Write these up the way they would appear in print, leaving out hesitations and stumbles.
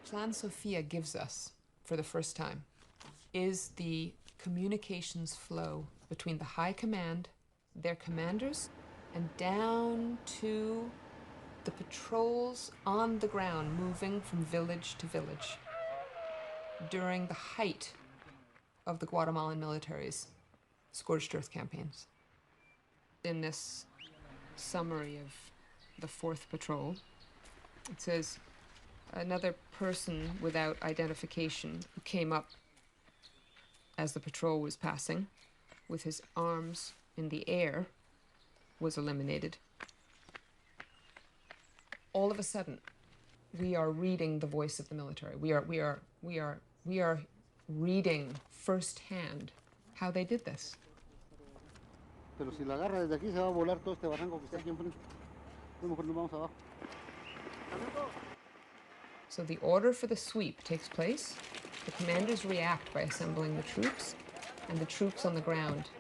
Plan Sofia gives us, for the first time, is the communications flow between the High Command, their commanders, and down to the patrols on the ground moving from village to village during the height of the Guatemalan military's scorched earth campaigns. In this summary of the 4th patrol, it says, another person without identification who came up as the patrol was passing with his arms in the air was eliminated. All of a sudden, we are reading the voice of the military. We are reading firsthand how they did this. Pero si la agarra desde aquí se va a volar todo este barranco que está aquí enfrente. Mejor nos vamos abajo. So the order for the sweep takes place. The commanders react by assembling the troops, and the troops on the ground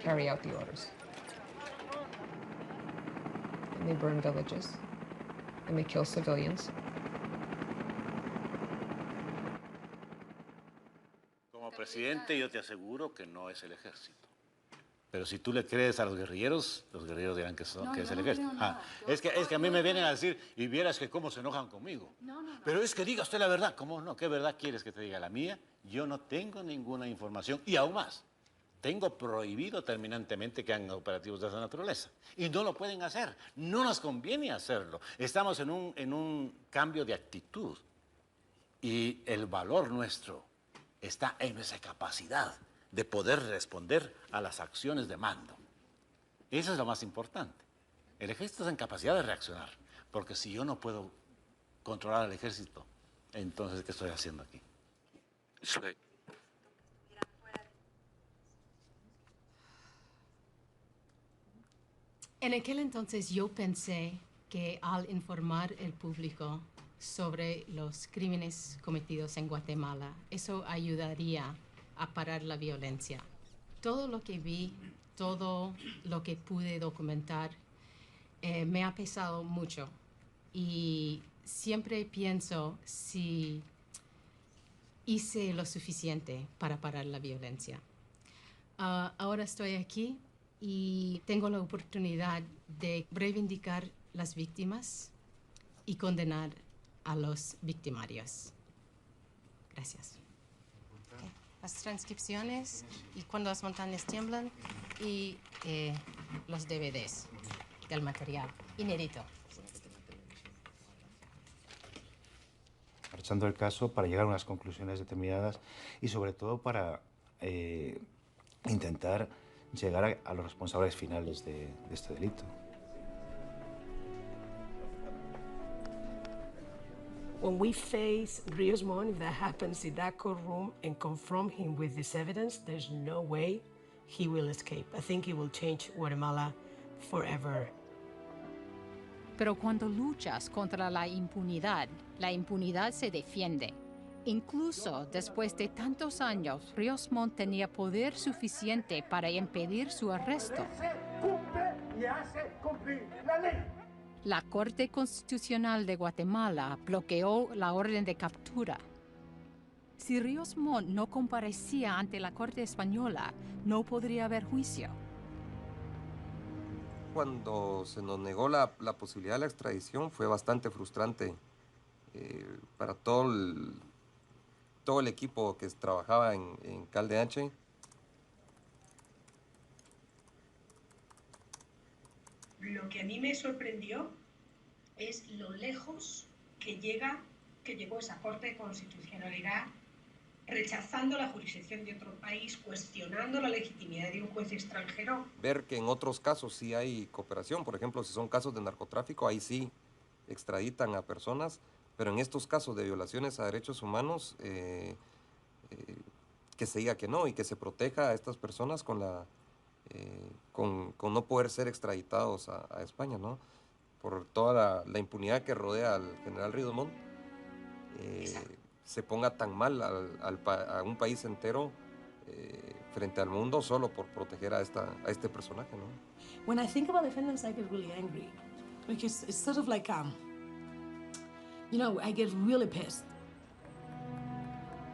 carry out the orders. And they burn villages, and they kill civilians. Como presidente, yo te aseguro que no es el ejército. Pero si tú le crees a los guerrilleros dirán que es el ejército. Es que a mí me vienen a decir, y vieras que cómo se enojan conmigo. Pero es que diga usted la verdad. ¿Cómo no? ¿Qué verdad quieres que te diga? La mía, yo no tengo ninguna información. Y aún más, tengo prohibido terminantemente que hagan operativos de esa naturaleza. Y no lo pueden hacer. No nos conviene hacerlo. Estamos en un cambio de actitud. Y el valor nuestro está en nuestra capacidad de poder responder a las acciones de mando. Eso es lo más importante. El ejército está en capacidad de reaccionar, porque si yo no puedo controlar al ejército, entonces, ¿qué estoy haciendo aquí? En aquel entonces yo pensé que al informar al público sobre los crímenes cometidos en Guatemala, eso ayudaría a parar la violencia. Todo lo que vi, todo lo que pude documentar, me ha pesado mucho. Y siempre pienso si hice lo suficiente para parar la violencia. Ahora estoy aquí y tengo la oportunidad de reivindicar las víctimas y condenar a los victimarios. Gracias. Las transcripciones y cuando las montañas tiemblan y los DVDs del material inédito. Aprovechando el caso para llegar a unas conclusiones determinadas y sobre todo para intentar llegar a los responsables finales de este delito. When we face Rios Montt, if that happens in that courtroom, and confront him with this evidence, there's no way he will escape. I think he will change Guatemala forever. Pero cuando luchas contra la impunidad se defiende. Incluso después de tantos años, Rios Montt tenía poder suficiente para impedir su arresto. Cumple y hace cumplir la ley. La Corte Constitucional de Guatemala bloqueó la orden de captura. Si Rios Montt no comparecía ante la Corte Española, no podría haber juicio. Cuando se nos negó la posibilidad de la extradición fue bastante frustrante para todo el equipo que trabajaba en CalDH. Lo que a mí me sorprendió es lo lejos que llegó esa Corte de Constitucionalidad, rechazando la jurisdicción de otro país, cuestionando la legitimidad de un juez extranjero. Ver que en otros casos sí hay cooperación, por ejemplo, si son casos de narcotráfico, ahí sí extraditan a personas, pero en estos casos de violaciones a derechos humanos, que se diga que no y que se proteja a estas personas con no poder ser extraditados a España, ¿no? Por toda la impunidad que rodea al general Rios Montt, se ponga tan mal a un país entero frente al mundo solo por proteger a este personaje, ¿no? When I think about defendants, I get really angry because it's sort of like, I get really pissed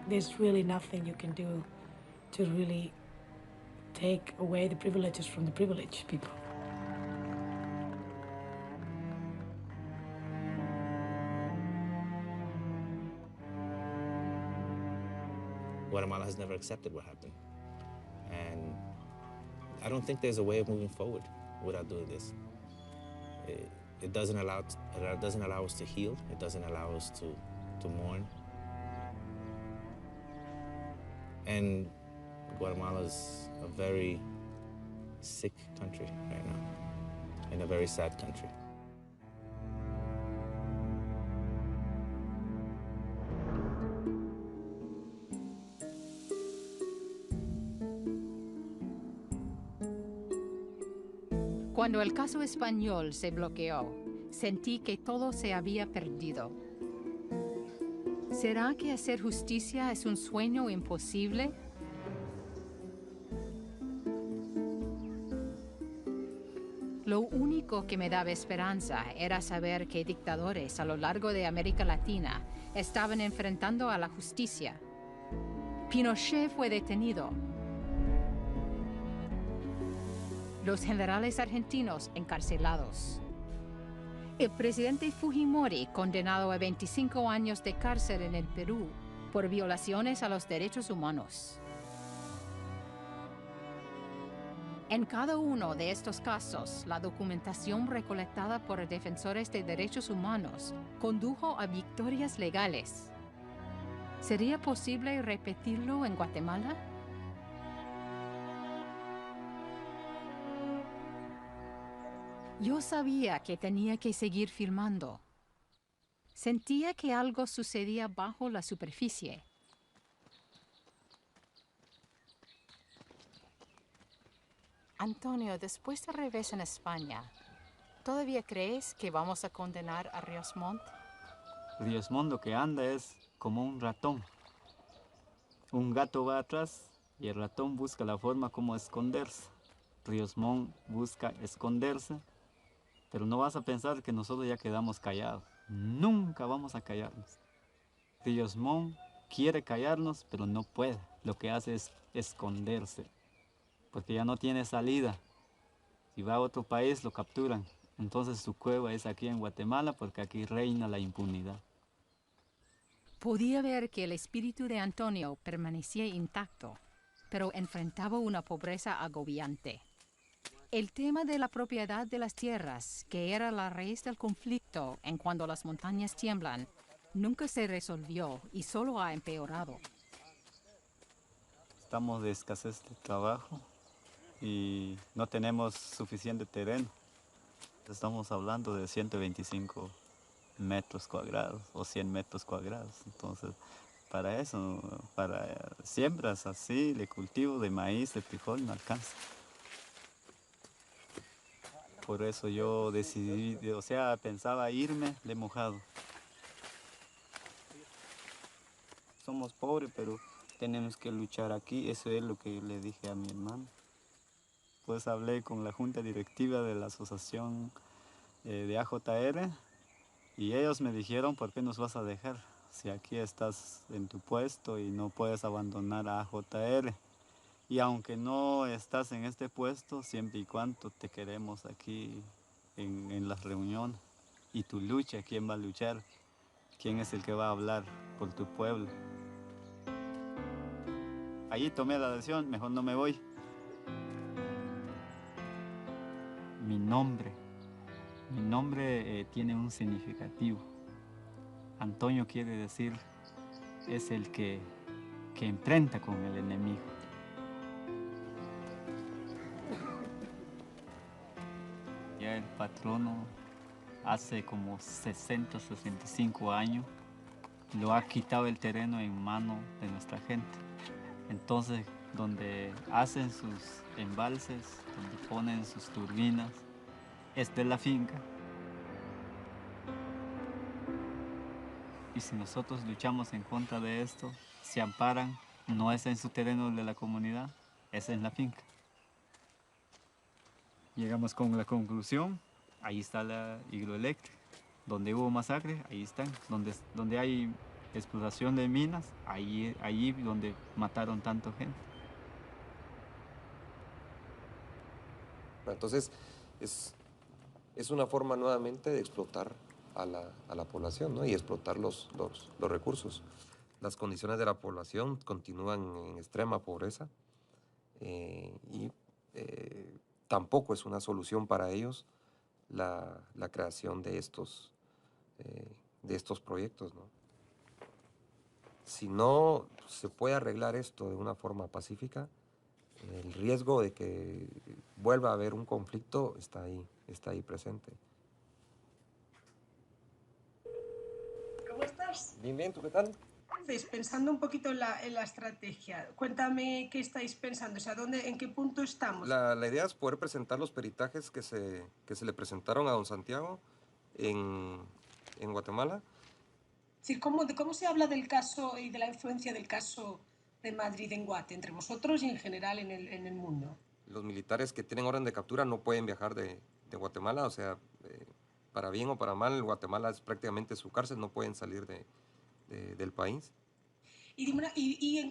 there's really nothing you can do to really take away the privileges from the privileged people. Guatemala has never accepted what happened. And I don't think there's a way of moving forward without doing this. It doesn't allow us to heal. It doesn't allow us to mourn. And Guatemala is a very sick country right now, and a very sad country. Cuando el caso español se bloqueó, sentí que todo se había perdido. ¿Será que hacer justicia es un sueño imposible? Lo único que me daba esperanza era saber que dictadores a lo largo de América Latina estaban enfrentando a la justicia. Pinochet fue detenido. Los generales argentinos encarcelados. El presidente Fujimori condenado a 25 años de cárcel en el Perú por violaciones a los derechos humanos. En cada uno de estos casos, la documentación recolectada por defensores de derechos humanos condujo a victorias legales. ¿Sería posible repetirlo en Guatemala? Yo sabía que tenía que seguir filmando. Sentía que algo sucedía bajo la superficie. Antonio, después del revés en España, ¿todavía crees que vamos a condenar a Ríos Montt? Ríos Montt lo que anda es como un ratón. Un gato va atrás y el ratón busca la forma como esconderse. Ríos Montt busca esconderse, pero no vas a pensar que nosotros ya quedamos callados. Nunca vamos a callarnos. Ríos Montt quiere callarnos, pero no puede. Lo que hace es esconderse, porque ya no tiene salida. Si va a otro país, lo capturan. Entonces su cueva es aquí en Guatemala, porque aquí reina la impunidad. Podía ver que el espíritu de Antonio permanecía intacto, pero enfrentaba una pobreza agobiante. El tema de la propiedad de las tierras, que era la raíz del conflicto en cuando las montañas tiemblan, nunca se resolvió y solo ha empeorado. Estamos de escasez de trabajo y no tenemos suficiente terreno. Estamos hablando de 125 metros cuadrados o 100 metros cuadrados. Entonces, para eso, para siembras así, de cultivo de maíz, de frijol, no alcanza. Por eso yo decidí, pensaba irme de mojado. Somos pobres, pero tenemos que luchar aquí. Eso es lo que le dije a mi hermano. Pues hablé con la junta directiva de la asociación de AJR y ellos me dijeron, ¿por qué nos vas a dejar? Si aquí estás en tu puesto y no puedes abandonar a AJR. Y aunque no estás en este puesto, siempre y cuando te queremos aquí en las reuniones. Y tu lucha, ¿quién va a luchar? ¿Quién es el que va a hablar por tu pueblo? Allí tomé la decisión, mejor no me voy. Mi nombre tiene un significativo. Antonio quiere decir, es el que enfrenta con el enemigo. Ya el patrono hace como 60, 65 años lo ha quitado el terreno en mano de nuestra gente. Entonces, donde hacen sus embalses, donde ponen sus turbinas, es de la finca. Y si nosotros luchamos en contra de esto, se amparan, no es en su terreno de la comunidad, es en la finca. Llegamos con la conclusión, ahí está la hidroeléctrica. Donde hubo masacre, ahí están. Donde hay explotación de minas, allí donde mataron tanta gente. Entonces, es una forma nuevamente de explotar a la población, ¿no? Y explotar los recursos. Las condiciones de la población continúan en extrema pobreza y tampoco es una solución para ellos la creación de estos proyectos, ¿no? Si no se puede arreglar esto de una forma pacífica, el riesgo de que vuelva a haber un conflicto está ahí presente. ¿Cómo estás? Bien, bien, ¿tú qué tal? Entonces, pensando un poquito en la estrategia, cuéntame qué estáis pensando, o sea, en qué punto estamos. La idea es poder presentar los peritajes que se le presentaron a don Santiago en Guatemala. Es decir, ¿cómo se habla del caso y de la influencia del caso de Madrid en Guate, entre vosotros y en general en el mundo? Los militares que tienen orden de captura no pueden viajar de Guatemala, o sea, para bien o para mal, Guatemala es prácticamente su cárcel, no pueden salir del país. Y en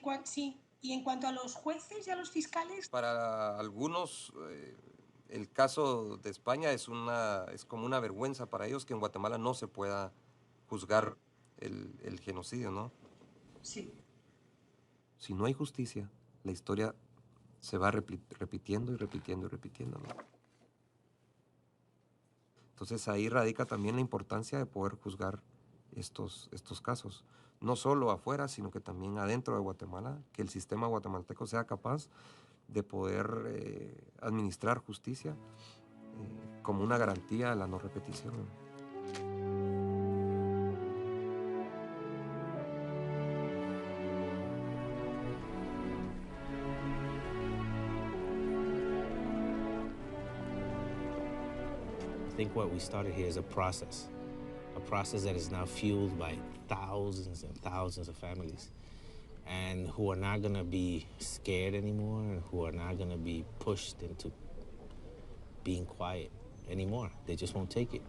cuanto a los jueces y a los fiscales. Para algunos, el caso de España es como una vergüenza para ellos que en Guatemala no se pueda juzgar el genocidio, ¿no? Sí. Si no hay justicia, la historia se va repitiendo y repitiendo y repitiendo, ¿no? Entonces ahí radica también la importancia de poder juzgar estos casos. No solo afuera, sino que también adentro de Guatemala, que el sistema guatemalteco sea capaz de poder administrar justicia como una garantía a la no repetición. I think what we started here is a process that is now fueled by thousands and thousands of families, and who are not going to be scared anymore, and who are not going to be pushed into being quiet anymore. They just won't take it.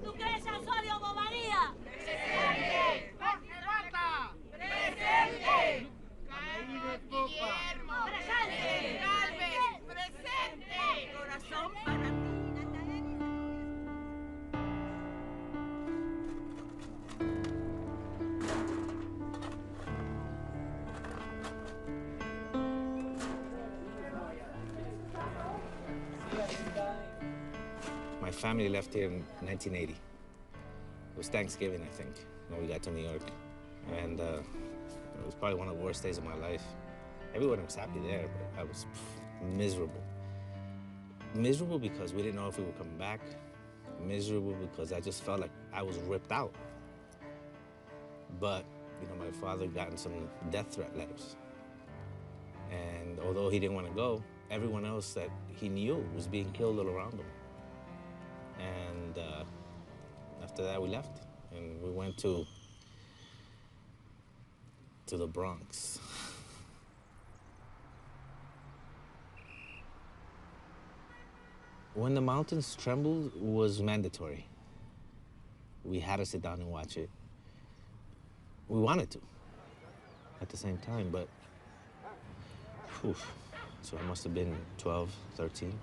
Lucrecia Osorio Bobadilla. Presente. Marta. Presente. Caído Guillermo. Presente. Galvez. Presente. Corazón para ti. My family left here in 1980. It was Thanksgiving, I think, when we got to New York. And it was probably one of the worst days of my life. Everyone was happy there, but I was miserable. Miserable because we didn't know if we would come back. Miserable because I just felt like I was ripped out. But, you know, my father had gotten some death threat letters. And although he didn't want to go, everyone else that he knew was being killed all around him. And after that, we left, and we went to the Bronx. When the mountains trembled was mandatory. We had to sit down and watch it. We wanted to at the same time, but so I must have been 12, 13. It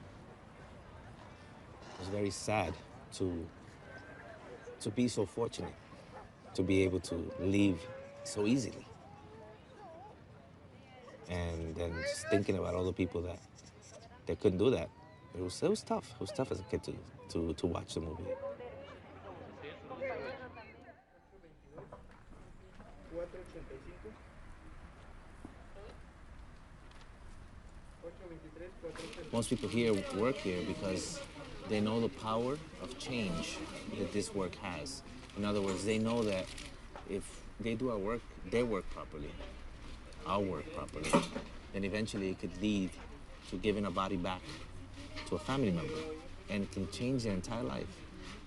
was very sad to be so fortunate, to be able to leave so easily. And then just thinking about all the people that couldn't do that, it was tough. It was tough as a kid to watch the movie. Most people here work here because they know the power of change that this work has. In other words, they know that if they do our work, their work properly, our work properly, then eventually it could lead to giving a body back to a family member, and it can change their entire life.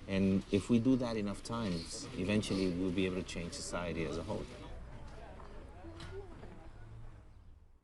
And if we do that enough times, eventually we'll be able to change society as a whole.